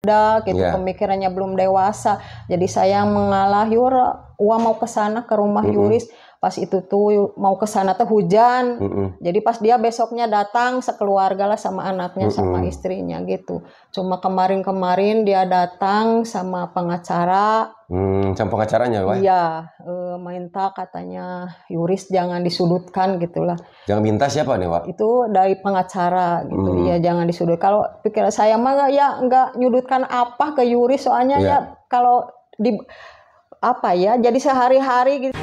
budak gitu, pemikirannya belum dewasa. Jadi saya mengalah, yur, mau ke sana ke rumah Yuris. Pas itu tuh mau ke sana tuh hujan. Jadi pas dia besoknya datang sekeluarga lah sama anaknya sama istrinya gitu. Cuma kemarin dia datang sama pengacara. Sama pengacaranya, Wak? Iya, minta katanya Yuris jangan disudutkan gitulah. Jangan minta siapa nih, Wak? Itu dari pengacara gitu. Ya jangan disudut. Kalau pikir saya mah ya nggak nyudutkan apa ke Yuris, soalnya ya kalau di apa ya jadi sehari-hari gitu.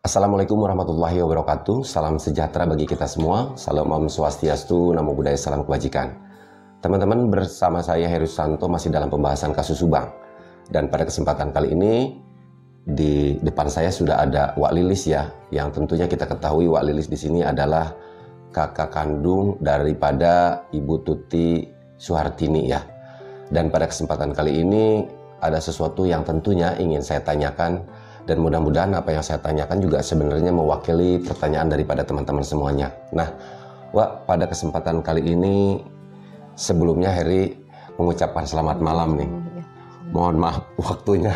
Assalamualaikum warahmatullahi wabarakatuh. Salam sejahtera bagi kita semua. Salam Om Swastiastu, Namo Buddhaya, salam kebajikan. Teman-teman, bersama saya Heru Santo masih dalam pembahasan kasus Subang. Dan pada kesempatan kali ini di depan saya sudah ada Wak Lilis ya, yang tentunya kita ketahui Wak Lilis di sini adalah kakak kandung daripada Ibu Tuti Suhartini ya. Dan pada kesempatan kali ini ada sesuatu yang tentunya ingin saya tanyakan. Dan mudah-mudahan apa yang saya tanyakan juga sebenarnya mewakili pertanyaan daripada teman-teman semuanya. Nah, Wak, pada kesempatan kali ini sebelumnya Heri mengucapkan selamat malam nih. Mohon maaf waktunya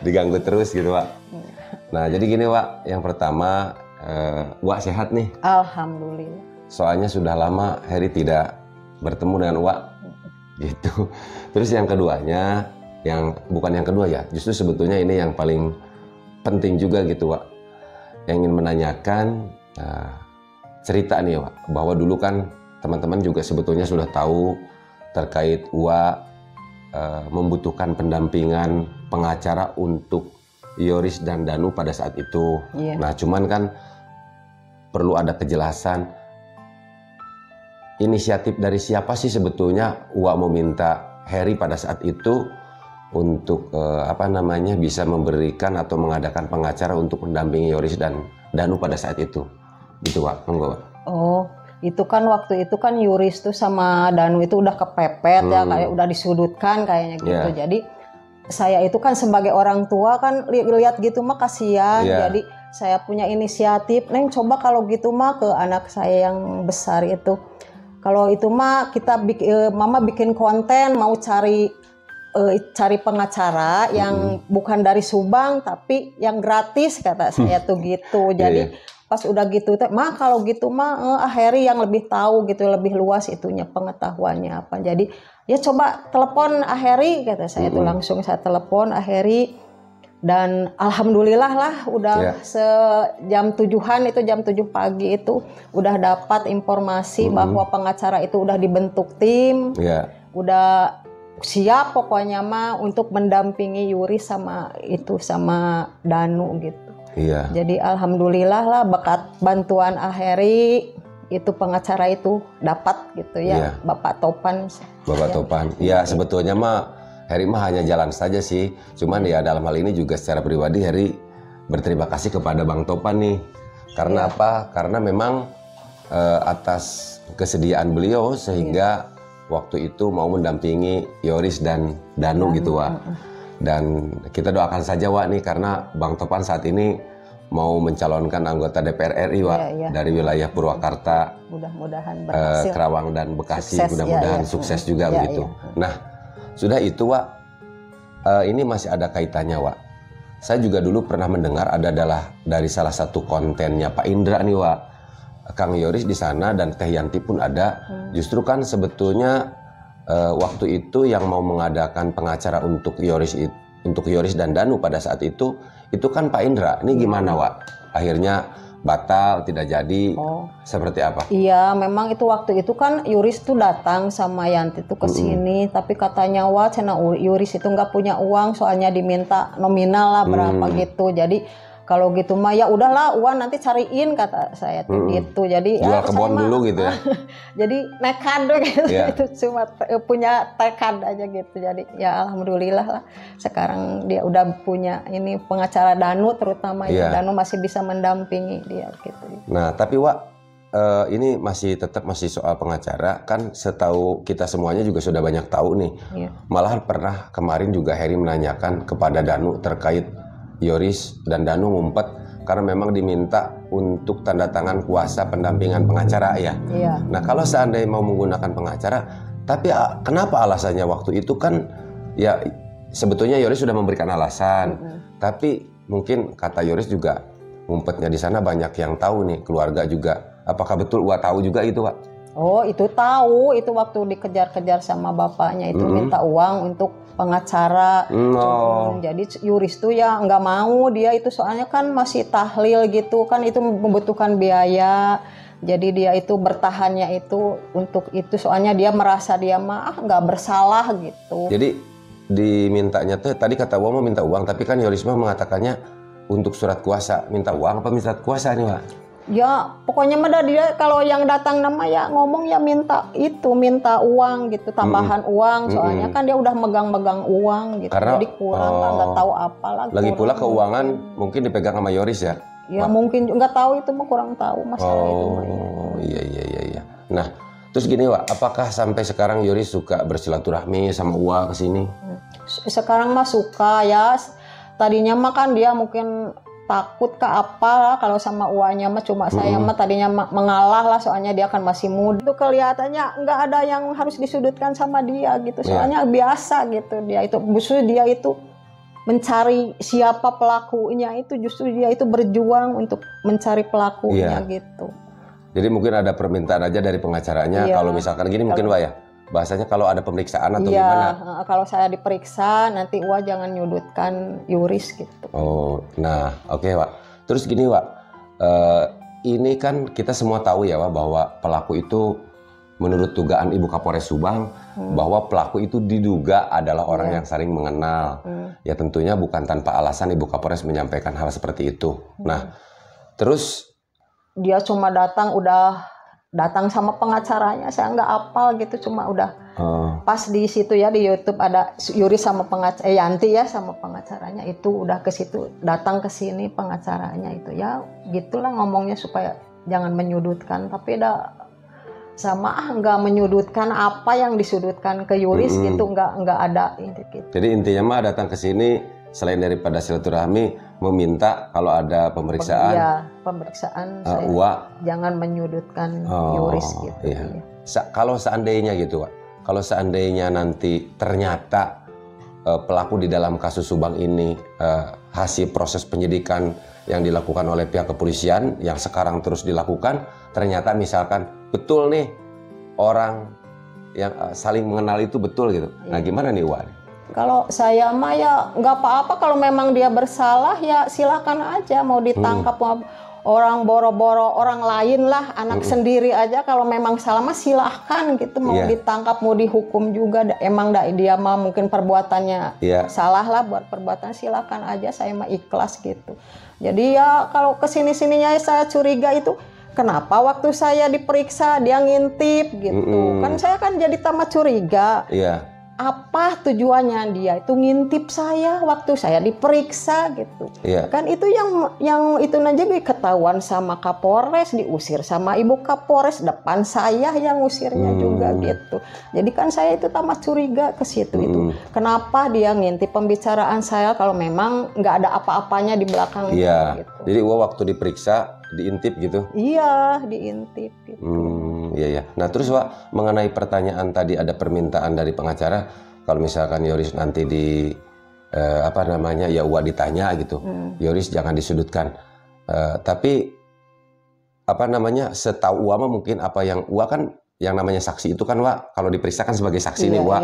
diganggu terus gitu, Wak. Nah, jadi gini, Wak. Yang pertama, Wak sehat nih? Alhamdulillah. Soalnya sudah lama Heri tidak bertemu dengan Wak. Gitu. Terus yang keduanya, bukan yang kedua ya, justru sebetulnya ini yang paling penting juga gitu, Wak. Yang ingin menanyakan cerita nih, Wak, bahwa dulu kan teman-teman juga sebetulnya sudah tahu terkait Wak membutuhkan pendampingan pengacara untuk Yoris dan Danu pada saat itu. Nah, cuman kan perlu ada kejelasan inisiatif dari siapa sih sebetulnya Wak meminta Heri pada saat itu untuk bisa memberikan atau mengadakan pengacara untuk mendampingi Yoris dan Danu pada saat itu, gitu, Wak. Monggo, Wak. Oh, itu kan waktu itu kan Yoris tuh sama Danu itu udah kepepet ya, kayak udah disudutkan kayaknya gitu. Jadi saya itu kan sebagai orang tua kan lihat gitu mah kasihan. Jadi saya punya inisiatif, Neng coba kalau gitu mah ke anak saya yang besar itu. Kalau itu mah kita Mama bikin konten mau cari pengacara yang bukan dari Subang tapi yang gratis kata saya tuh gitu. Jadi pas udah gitu mah kalau gitu mah Heri yang lebih tahu gitu, lebih luas itunya pengetahuannya apa. Jadi ya coba telepon Heri kata saya tuh, langsung saya telepon Heri dan alhamdulillah lah udah jam 7-an itu, jam 7 pagi itu udah dapat informasi bahwa pengacara itu udah dibentuk tim. Udah siap pokoknya mah untuk mendampingi Yuris sama Danu gitu. Jadi alhamdulillah lah berkat bantuan Heri itu pengacara itu dapat gitu ya. Bapak Topan. Topan. Ya sebetulnya mah Heri mah hanya jalan saja sih. Cuman ya dalam hal ini juga secara pribadi Heri berterima kasih kepada Bang Topan nih. Karena apa? Karena memang atas kesediaan beliau sehingga waktu itu mau mendampingi Yoris dan Danu gitu, Wak. Dan kita doakan saja, Wak, nih karena Bang Topan saat ini mau mencalonkan anggota DPR RI, Wak, dari wilayah Purwakarta, mudah-mudahan berhasil. Kerawang dan Bekasi, mudah-mudahan sukses juga begitu. Nah, sudah itu, Wak, ini masih ada kaitannya, Wak. Saya juga dulu pernah mendengar adalah dari salah satu kontennya Pak Indra nih, Wak. Kang Yoris di sana dan Teh Yanti pun ada. Justru kan sebetulnya waktu itu yang mau mengadakan pengacara untuk Yoris dan Danu pada saat itu kan Pak Indra. Ini gimana, Wak? Akhirnya batal, tidak jadi. Seperti apa? Iya, memang itu waktu itu kan Yoris tuh datang sama Yanti tuh ke sini, tapi katanya Yoris itu nggak punya uang, soalnya diminta nominal lah berapa gitu. Jadi kalau gitu mah ya udahlah Wan nanti cariin kata saya tuh gitu. Jadi jual kebun dulu gitu ya. Jadi nekat gitu. Yeah. Itu cuma punya tekad aja gitu. Jadi ya alhamdulillah lah sekarang dia udah punya ini pengacara Danu terutama ya. Danu masih bisa mendampingi dia gitu. Nah tapi Wak, ini tetap masih soal pengacara kan, setahu kita semuanya juga sudah banyak tahu nih. Malah pernah kemarin juga Heri menanyakan kepada Danu terkait Yoris dan Danu ngumpet karena memang diminta untuk tanda tangan kuasa pendampingan pengacara ya. Nah kalau seandainya mau menggunakan pengacara, tapi kenapa alasannya waktu itu kan ya sebetulnya Yoris sudah memberikan alasan, tapi mungkin kata Yoris juga ngumpetnya di sana banyak yang tahu nih, keluarga juga. Apakah betul Wak tahu juga itu Wak? Oh itu tahu, itu waktu dikejar-kejar sama bapaknya itu minta uang untuk pengacara. Jadi Yoris tuh ya nggak mau, dia itu soalnya kan masih tahlil gitu kan, itu membutuhkan biaya. Jadi dia itu bertahannya itu untuk itu, soalnya dia merasa dia mah nggak bersalah gitu. Jadi dimintanya tuh tadi kata Wak mau minta uang, tapi kan Yoris mah mengatakannya untuk surat kuasa. Minta uang apa minta surat kuasa nih Wak? Ya pokoknya mah dia kalau yang datang nama ya ngomong ya minta uang gitu, tambahan uang, soalnya kan dia udah megang-megang uang gitu. Karena, jadi kurang nggak tahu apalah. Lagi pula keuangan mungkin dipegang sama Yoris ya? Ya mungkin nggak tahu, itu mah kurang tahu masalah itu. Iya. Nah terus gini Wak, apakah sampai sekarang Yoris suka bersilaturahmi sama Wak kesini? Sekarang mah suka ya. Tadinya mah kan dia mungkin takut ke apa lah kalau sama uangnya mah, cuma saya mah tadinya mengalah lah, soalnya dia kan masih muda. Itu kelihatannya nggak ada yang harus disudutkan sama dia gitu, soalnya biasa gitu. Dia itu justru dia itu mencari siapa pelakunya, itu justru dia itu berjuang untuk mencari pelakunya gitu. Jadi mungkin ada permintaan aja dari pengacaranya, kalau misalkan gini mungkin Wak ya, bahasanya kalau ada pemeriksaan atau gimana? Kalau saya diperiksa nanti Wak jangan nyudutkan Yoris gitu. Nah oke Wak. Terus gini Wak, ini kan kita semua tahu ya Wak bahwa pelaku itu menurut dugaan Ibu Kapolres Subang bahwa pelaku itu diduga adalah orang yang saling mengenal. Ya tentunya bukan tanpa alasan Ibu Kapolres menyampaikan hal seperti itu. Nah terus dia cuma datang sama pengacaranya, saya nggak apal gitu, cuma udah pas di situ ya di YouTube ada Yoris sama Yanti ya sama pengacaranya, itu udah ke situ, datang ke sini pengacaranya itu ya gitulah ngomongnya supaya jangan menyudutkan, tapi sama nggak menyudutkan apa yang disudutkan ke Yoris gitu, nggak ada gitu. Jadi intinya mah datang ke sini selain daripada silaturahmi meminta kalau ada pemeriksaan. Iya, pemeriksaan jangan menyudutkan Yoris gitu. Iya. Kalau seandainya gitu, Wak. Kalau seandainya nanti ternyata pelaku di dalam kasus Subang ini hasil proses penyidikan yang dilakukan oleh pihak kepolisian yang sekarang terus dilakukan, ternyata misalkan betul nih orang yang saling mengenal itu betul gitu. Nah, gimana nih, Wak? Kalau saya mah ya nggak apa-apa, kalau memang dia bersalah ya silakan aja, mau ditangkap orang boro-boro orang lain lah, anak sendiri aja kalau memang salah mah silahkan gitu, mau ditangkap mau dihukum juga, emang dia mah mungkin perbuatannya salah lah, buat perbuatan silakan aja, saya mah ikhlas gitu. Jadi ya kalau kesini-sininya saya curiga itu kenapa waktu saya diperiksa dia ngintip gitu, kan saya kan jadi tambah curiga. Apa tujuannya dia itu ngintip saya waktu saya diperiksa gitu. Kan itu yang itu aja ketahuan sama Kapolres, diusir sama Ibu Kapolres, depan saya yang usirnya juga gitu. Jadi kan saya itu tambah curiga ke situ itu. Kenapa dia ngintip pembicaraan saya kalau memang nggak ada apa-apanya di belakang gitu. Jadi waktu diperiksa diintip gitu? Iya, diintip gitu. Iya. Nah terus Wak, mengenai pertanyaan tadi ada permintaan dari pengacara, kalau misalkan Yoris nanti Wak ditanya gitu, Yoris jangan disudutkan. Tapi setahu Wak mungkin apa yang Wak kan, yang namanya saksi itu kan Wak, kalau diperiksa kan sebagai saksi nih Wak.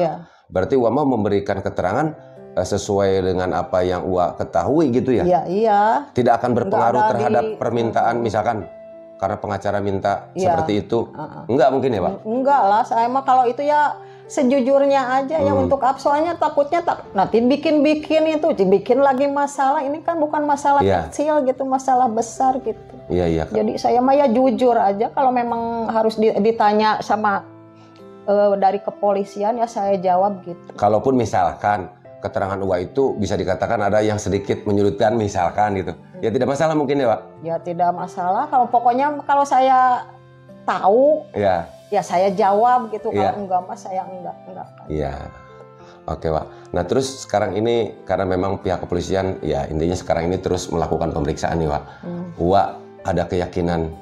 Berarti Wak memberikan keterangan sesuai dengan apa yang Wak ketahui gitu ya? Iya. Tidak akan berpengaruh terhadap permintaan misalkan karena pengacara minta seperti itu? Enggak mungkin ya Pak? Enggak lah, saya mah kalau itu ya sejujurnya aja ya untuk soalnya takutnya nanti bikin lagi masalah. Ini kan bukan masalah kecil gitu, masalah besar gitu. Iya. Jadi saya mah ya jujur aja, kalau memang harus ditanya sama dari kepolisian ya saya jawab gitu. Kalaupun misalkan keterangan Uwa itu bisa dikatakan ada yang sedikit menyulitkan misalkan gitu, ya tidak masalah mungkin ya Pak? Ya tidak masalah, pokoknya kalau saya tahu ya saya jawab gitu, kalau enggak mah saya enggak. Iya. Oke Pak. Nah terus sekarang ini karena memang pihak kepolisian ya intinya sekarang ini terus melakukan pemeriksaan nih Pak. Uwa ada keyakinan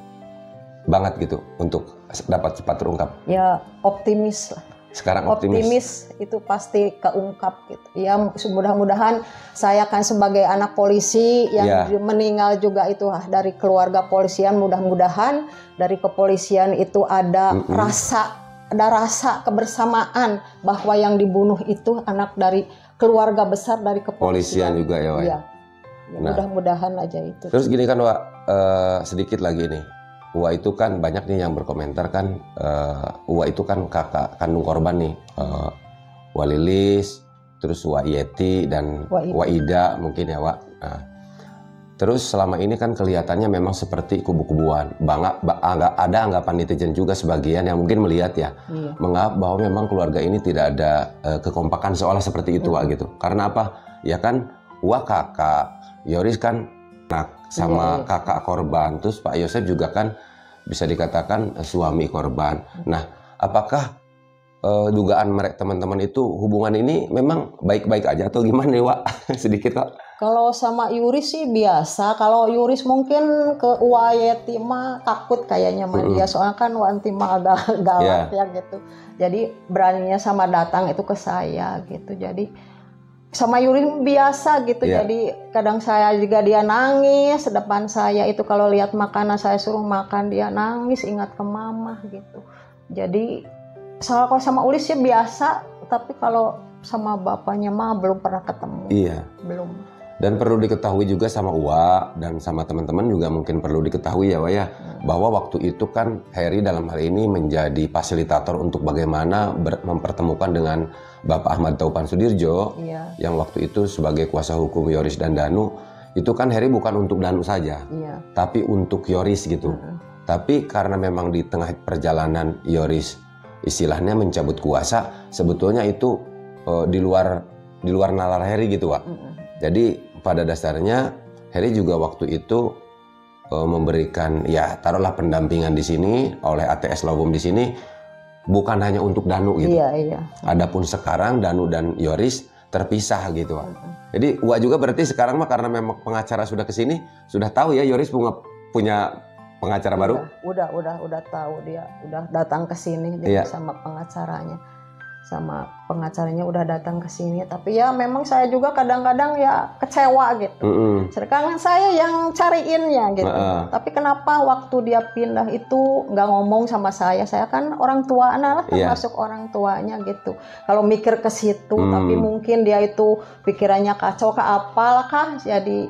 banget gitu untuk dapat cepat terungkap? Ya optimis lah. Sekarang optimis itu pasti keungkap gitu. Ya mudah-mudahan saya kan sebagai anak polisi yang meninggal juga itu dari keluarga polisian, mudah-mudahan dari kepolisian itu ada rasa kebersamaan bahwa yang dibunuh itu anak dari keluarga besar dari kepolisian juga ya Wak. Ya, mudah-mudahan aja itu. Terus gini kan Wak, sedikit lagi nih. Uwa itu kan banyak nih yang berkomentar kan, Uwa itu kan kakak kandung korban nih, Uwa Lilis, terus Uwa Yeti dan Uwa Ida mungkin ya Wak. Nah, terus selama ini kan kelihatannya memang seperti kubu-kubuan. Ada anggapan netizen juga sebagian yang mungkin melihat ya, menganggap bahwa memang keluarga ini tidak ada kekompakan seolah seperti itu Wak gitu. Karena apa? Ya kan Uwa kakak, Yoris kan anak sama kakak korban, terus Pak Yosef juga kan bisa dikatakan suami korban. Nah, apakah dugaan mereka teman-teman itu hubungan ini memang baik-baik aja atau gimana nih Wak? Sedikit Wak. Kalau sama Yuris sih biasa. Kalau Yuris mungkin ke Uwayeti mah takut kayaknya sama dia, soalnya kan Wanti mah agak galak ya gitu. Jadi beraninya sama datang itu ke saya gitu. Jadi sama Yuri biasa gitu, jadi kadang saya juga dia nangis depan saya itu, kalau lihat makanan saya suruh makan dia nangis, ingat ke mama gitu. Jadi kalau sama Ulis sih biasa, tapi kalau sama bapaknya mah belum pernah ketemu. Belum. Dan perlu diketahui juga sama Uwa dan sama teman-teman juga mungkin perlu diketahui ya Wak ya, bahwa waktu itu kan Heri dalam hal ini menjadi fasilitator untuk bagaimana mempertemukan dengan Bapak Ahmad Taupan Sudirjo yang waktu itu sebagai kuasa hukum Yoris dan Danu. Itu kan Heri bukan untuk Danu saja, tapi untuk Yoris gitu. Tapi karena memang di tengah perjalanan Yoris istilahnya mencabut kuasa, sebetulnya itu di luar nalar Heri gitu Wak. Jadi pada dasarnya Heri juga waktu itu memberikan ya taruhlah pendampingan di sini oleh ATS Lawom di sini, bukan hanya untuk Danu gitu. Adapun sekarang Danu dan Yoris terpisah gitu Wak. Jadi Uwa juga berarti sekarang mah karena memang pengacara sudah kesini, sudah tahu ya Yoris punya pengacara baru? Udah tahu, dia udah datang ke sini sama pengacaranya. Sama pengacaranya udah datang ke sini, tapi ya memang saya juga kadang-kadang ya kecewa gitu. Sedangkan saya yang cariinnya gitu. Tapi kenapa waktu dia pindah itu nggak ngomong sama saya? Saya kan orang tua lah, termasuk orang tuanya gitu. Kalau mikir ke situ, tapi mungkin dia itu pikirannya kacau ke apalah kah? Jadi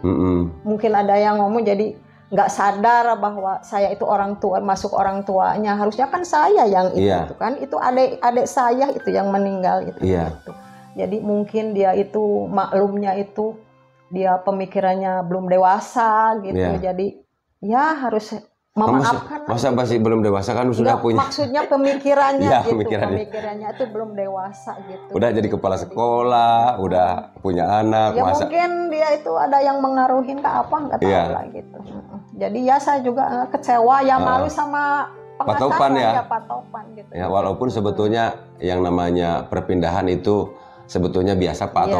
mungkin ada yang ngomong jadi nggak sadar bahwa saya itu orang tua, masuk orang tuanya. Harusnya kan saya yang itu kan, itu adik saya itu yang meninggal itu. Jadi mungkin dia itu maklumnya itu dia pemikirannya belum dewasa gitu. Jadi ya harus memaafkan. Masa masih belum dewasa kan sudah punya. Maksudnya pemikirannya gitu. Pemikirannya itu belum dewasa gitu. Udah jadi kepala sekolah, udah punya anak. Ya mungkin dia itu ada yang mengaruhin ke apa nggak tahu lah gitu. Jadi ya saya juga kecewa ya, malu sama Pak Taupan Pak Taupan gitu. Ya walaupun sebetulnya yang namanya perpindahan itu sebetulnya biasa Pak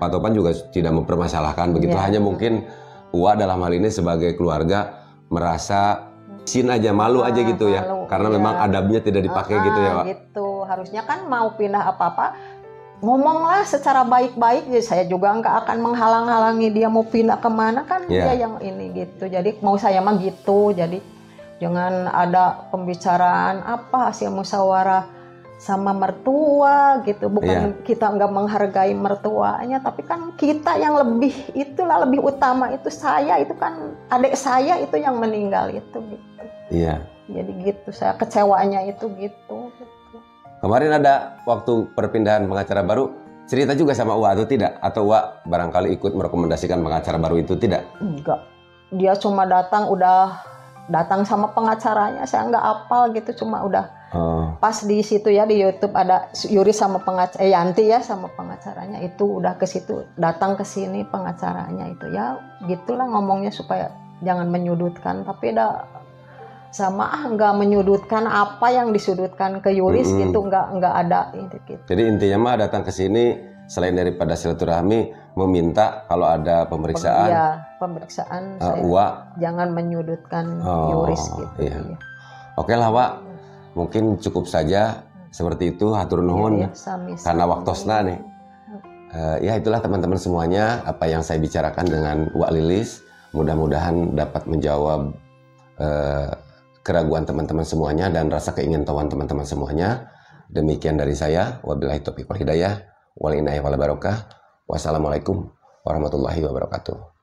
Taupan juga tidak mempermasalahkan begitu. Hanya mungkin Uwa dalam hal ini sebagai keluarga merasa sin aja, malu aja gitu ya. Karena memang adabnya tidak dipakai gitu ya Pak. Gitu. Harusnya kan mau pindah apa-apa ngomonglah secara baik-baik. Jadi saya juga nggak akan menghalang-halangi dia mau pindah kemana kan, dia yang ini gitu. Jadi mau saya mah gitu. Jadi jangan ada pembicaraan apa hasil musyawarah sama mertua gitu. Bukan kita nggak menghargai mertuanya, tapi kan kita yang lebih utama itu saya, itu kan adik saya itu yang meninggal itu gitu. Jadi gitu saya kecewanya itu gitu. Kemarin ada waktu perpindahan pengacara baru, cerita juga sama Uwa atau tidak? Atau Uwa barangkali ikut merekomendasikan pengacara baru itu, tidak? Enggak. Dia cuma datang sama pengacaranya, saya nggak apal gitu, cuma udah pas di situ ya di YouTube ada Yuri sama Yanti ya sama pengacaranya itu udah ke situ, datang ke sini pengacaranya itu ya gitulah ngomongnya supaya jangan menyudutkan, tapi sama nggak menyudutkan apa yang disudutkan ke Yuris gitu, nggak ada gitu. Jadi intinya mah datang ke sini selain daripada silaturahmi meminta kalau ada pemeriksaan. Iya, pemeriksaan Uwa jangan menyudutkan Yuris gitu. Iya. Oke lah Wak, mungkin cukup saja seperti itu, hatur nuhun Iya, sami-sami. karena waktosna nih. Ya itulah teman-teman semuanya apa yang saya bicarakan dengan Wak Lilis, mudah-mudahan dapat menjawab keraguan teman-teman semuanya dan rasa keingintahuan teman-teman semuanya. Demikian dari saya, wabillahi taufiq wal hidayah, wal inayah wal barakah. Wassalamualaikum warahmatullahi wabarakatuh.